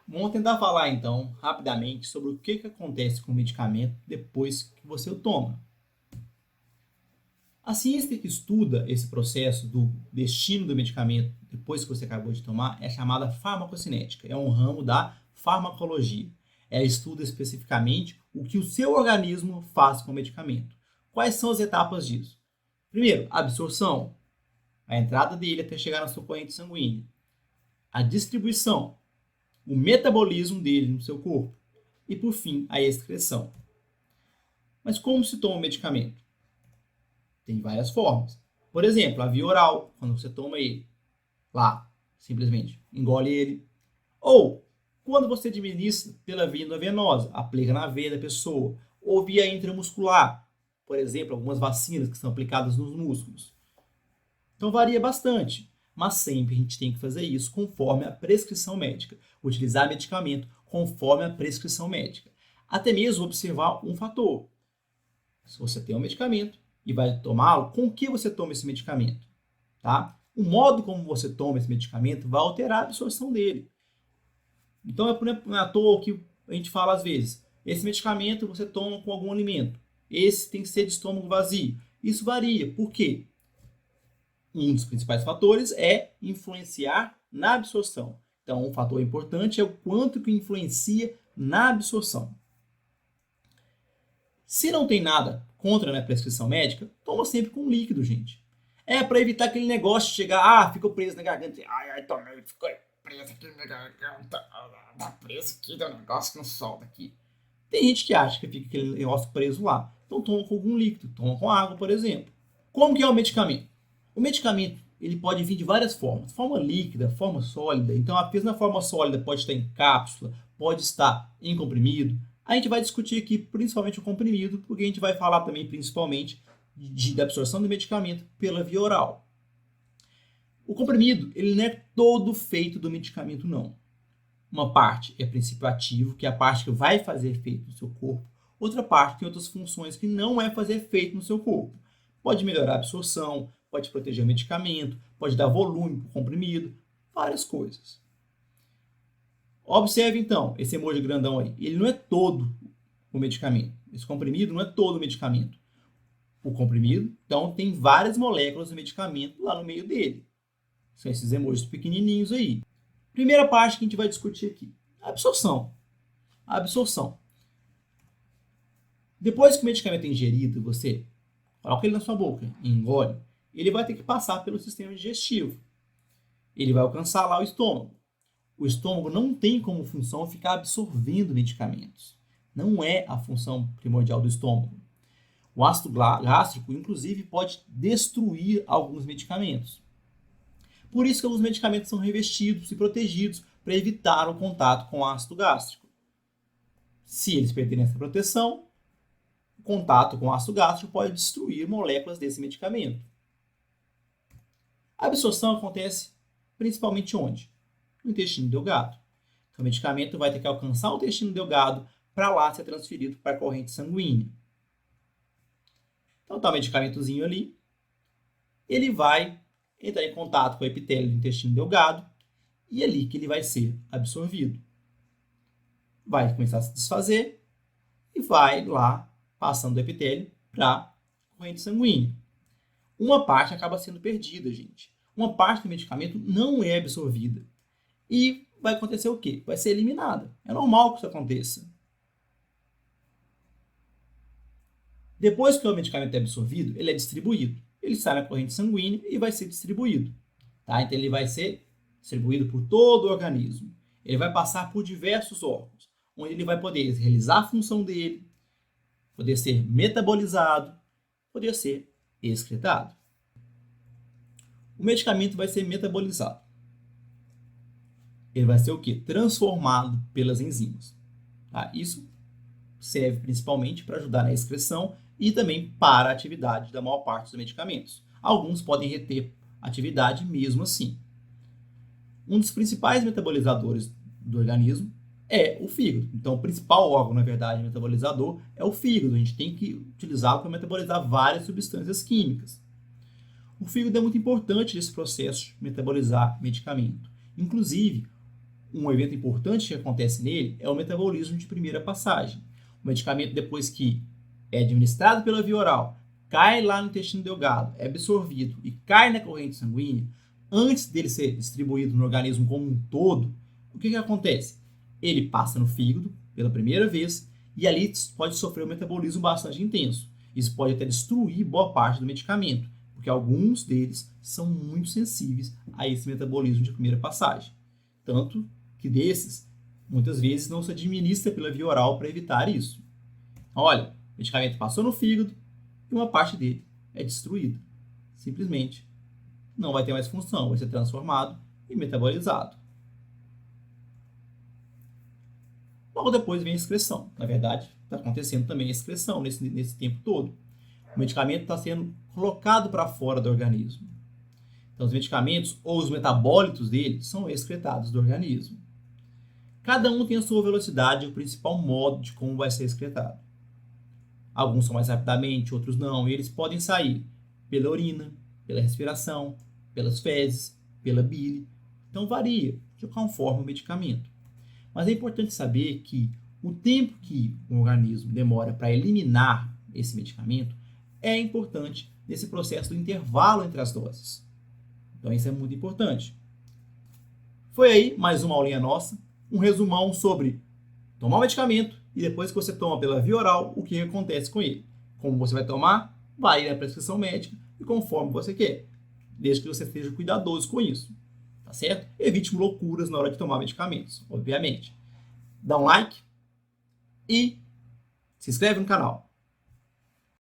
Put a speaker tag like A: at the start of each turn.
A: Vamos tentar falar então rapidamente sobre o que acontece com o medicamento depois que você o toma. A ciência que estuda esse processo do destino do medicamento depois que você acabou de tomar é chamada farmacocinética, é um ramo da farmacologia. Ela estuda especificamente o que o seu organismo faz com o medicamento. Quais são as etapas disso? Primeiro, a absorção, a entrada dele até chegar na sua corrente sanguínea. A distribuição, o metabolismo dele no seu corpo. E, por fim, a excreção. Mas como se toma o medicamento? Tem várias formas. Por exemplo, a via oral, quando você toma ele lá, simplesmente engole ele. Ou quando você administra pela via endovenosa, aplica na veia da pessoa. Ou via intramuscular, por exemplo, algumas vacinas que são aplicadas nos músculos. Então varia bastante, mas sempre a gente tem que fazer isso conforme a prescrição médica. Utilizar medicamento conforme a prescrição médica. Até mesmo observar um fator. Se você tem um medicamento e vai tomá-lo, com que você toma esse medicamento? Tá? O modo como você toma esse medicamento vai alterar a absorção dele. Então não é à toa que a gente fala às vezes, esse medicamento você toma com algum alimento, esse tem que ser de estômago vazio. Isso varia. Por quê? Um dos principais fatores é influenciar na absorção. Então, um fator importante é o quanto que influencia na absorção. Se não tem nada contra a prescrição médica, toma sempre com líquido, gente. É para evitar aquele negócio de chegar, ficou preso na garganta, tomei, ficou preso aqui na garganta, tá preso aqui, tem um negócio que não solta aqui. Tem gente que acha que fica aquele negócio preso lá. Então toma com algum líquido, toma com água, por exemplo. Como que é o medicamento? O medicamento ele pode vir de várias formas, forma líquida, forma sólida. Então, apenas na forma sólida pode estar em cápsula, pode estar em comprimido. A gente vai discutir aqui principalmente o comprimido, porque a gente vai falar também principalmente da absorção do medicamento pela via oral. O comprimido ele não é todo feito do medicamento, não. Uma parte é princípio ativo, que é a parte que vai fazer efeito no seu corpo. Outra parte tem outras funções que não é fazer efeito no seu corpo. Pode melhorar a absorção, pode proteger o medicamento, pode dar volume para o comprimido, várias coisas. Observe então, esse emoji grandão aí, ele não é todo o medicamento. Esse comprimido não é todo o medicamento. O comprimido, então, tem várias moléculas do medicamento lá no meio dele. São esses emojis pequenininhos aí. Primeira parte que a gente vai discutir aqui, a absorção. A absorção. Depois que o medicamento é ingerido, você coloca ele na sua boca e engole, ele vai ter que passar pelo sistema digestivo. Ele vai alcançar lá o estômago. O estômago não tem como função ficar absorvendo medicamentos. Não é a função primordial do estômago. O ácido gástrico, inclusive, pode destruir alguns medicamentos. Por isso que alguns medicamentos são revestidos e protegidos para evitar o contato com o ácido gástrico. Se eles perderem essa proteção, o contato com o ácido gástrico pode destruir moléculas desse medicamento. A absorção acontece principalmente onde? No intestino delgado. Então, o medicamento vai ter que alcançar o intestino delgado para lá ser transferido para a corrente sanguínea. Então, está o medicamentozinho ali. Ele vai entrar em contato com o epitélio do intestino delgado e é ali que ele vai ser absorvido. Vai começar a se desfazer e vai lá passando do epitélio para a corrente sanguínea. Uma parte acaba sendo perdida, gente. Uma parte do medicamento não é absorvida. E vai acontecer o quê? Vai ser eliminada. É normal que isso aconteça. Depois que o medicamento é absorvido, ele é distribuído. Ele sai na corrente sanguínea e vai ser distribuído. Tá? Então, ele vai ser distribuído por todo o organismo. Ele vai passar por diversos órgãos, onde ele vai poder realizar a função dele, poder ser metabolizado, poder ser excretado. O medicamento vai ser metabolizado. Ele vai ser o quê? Transformado pelas enzimas. Tá? Isso serve principalmente para ajudar na excreção e também para a atividade da maior parte dos medicamentos. Alguns podem reter atividade mesmo assim. Um dos principais metabolizadores do organismo é o fígado. Então, o principal órgão, na verdade, metabolizador é o fígado. A gente tem que utilizá-lo para metabolizar várias substâncias químicas. O fígado é muito importante nesse processo de metabolizar medicamento. Inclusive, um evento importante que acontece nele é o metabolismo de primeira passagem. O medicamento, depois que é administrado pela via oral, cai lá no intestino delgado, é absorvido e cai na corrente sanguínea, antes dele ser distribuído no organismo como um todo, o que acontece? Ele passa no fígado pela primeira vez e ali pode sofrer um metabolismo bastante intenso. Isso pode até destruir boa parte do medicamento, porque alguns deles são muito sensíveis a esse metabolismo de primeira passagem. Tanto que desses, muitas vezes não se administra pela via oral para evitar isso. Olha, o medicamento passou no fígado e uma parte dele é destruída. Simplesmente não vai ter mais função, vai ser transformado e metabolizado. Logo depois vem a excreção. Na verdade, está acontecendo também a excreção nesse tempo todo. O medicamento está sendo colocado para fora do organismo. Então, os medicamentos ou os metabólitos dele são excretados do organismo. Cada um tem a sua velocidade e o principal modo de como vai ser excretado. Alguns são mais rapidamente, outros não, e eles podem sair pela urina, pela respiração, pelas fezes, pela bile. Então varia de conforme o medicamento. Mas é importante saber que o tempo que o organismo demora para eliminar esse medicamento é importante nesse processo do intervalo entre as doses. Então isso é muito importante. Foi aí mais uma aulinha nossa, um resumão sobre tomar o medicamento e depois que você toma pela via oral, o que acontece com ele. Como você vai tomar, vai na prescrição médica e conforme você quer, desde que você seja cuidadoso com isso. Tá certo? Evite loucuras na hora de tomar medicamentos, obviamente. Dá um like e se inscreve no canal.